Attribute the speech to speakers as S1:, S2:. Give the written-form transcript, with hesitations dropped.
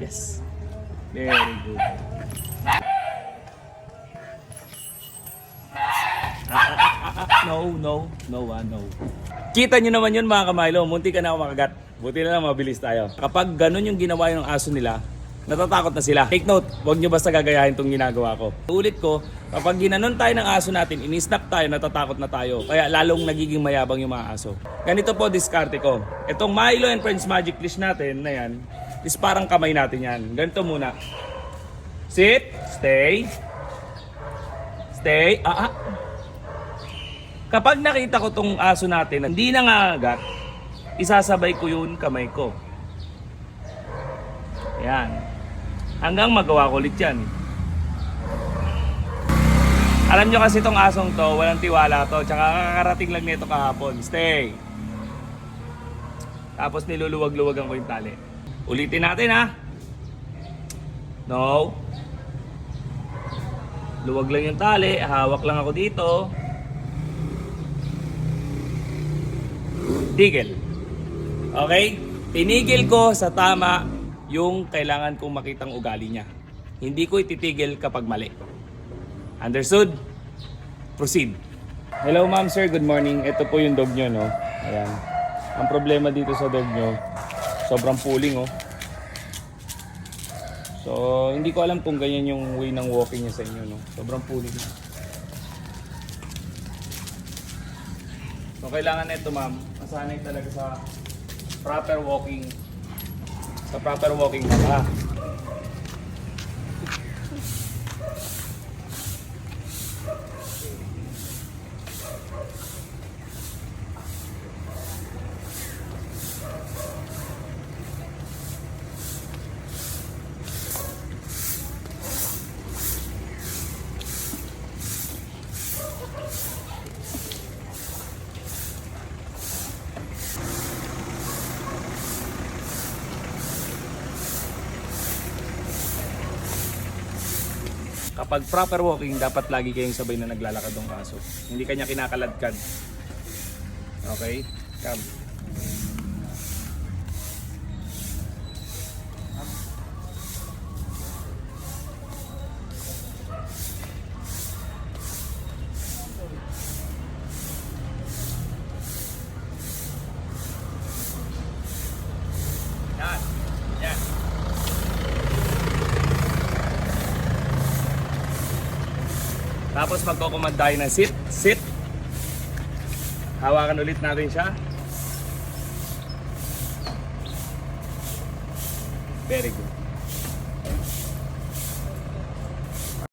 S1: Yes. Very good. No. Kita nyo naman yun mga kamilo, munti ka na ako makagat. Buti na lang mabilis tayo. Kapag ganun yung ginawa ng aso nila, natatakot na sila. Take note, huwag nyo basta gagayahin itong ginagawa ko. Ulit ko, kapag ginanon tayo ng aso natin, ini-snap tayo, natatakot na tayo. Kaya lalong nagiging mayabang yung mga aso. Ganito po diskarte ko. Itong Milo and Friends Magic Leash natin na yan, is parang kamay natin yan. Ganito muna. Sit, stay. Kapag nakita ko tong aso natin, hindi nangangagat, isasabay ko yun kamay ko. Ayan. Hanggang magawa ko ulit yan. Alam nyo kasi tong asong to, walang tiwala to. Tsaka kakarating lang nito kahapon. Stay. Tapos niluluwag-luwagan ko yung tali. Ulitin natin ha. No. Luwag lang yung tali. Hawak lang ako dito. Tigil. Okay? Tinigil ko sa tama yung kailangan kong makitang ugali niya. Hindi ko ititigil kapag mali. Understood? Proceed. Hello ma'am, sir. Good morning. Ito po yung dog nyo, no? Ayan. Ang problema dito sa dog nyo, sobrang pulling, oh. So, hindi ko alam kung ganyan yung way ng walking niya sa inyo, no? Sobrang pulling. So, kailangan na ito, ma'am. Masanay talaga sa proper walking. Sa proper walking na. Kapag proper walking, dapat lagi kayong sabay na naglalakad ng aso. Hindi kanya kinakaladkad. Okay? Come. Yan. Yan. Tapos magko-command tayo ng sit, sit. Hawakan ulit natin siya. Very good.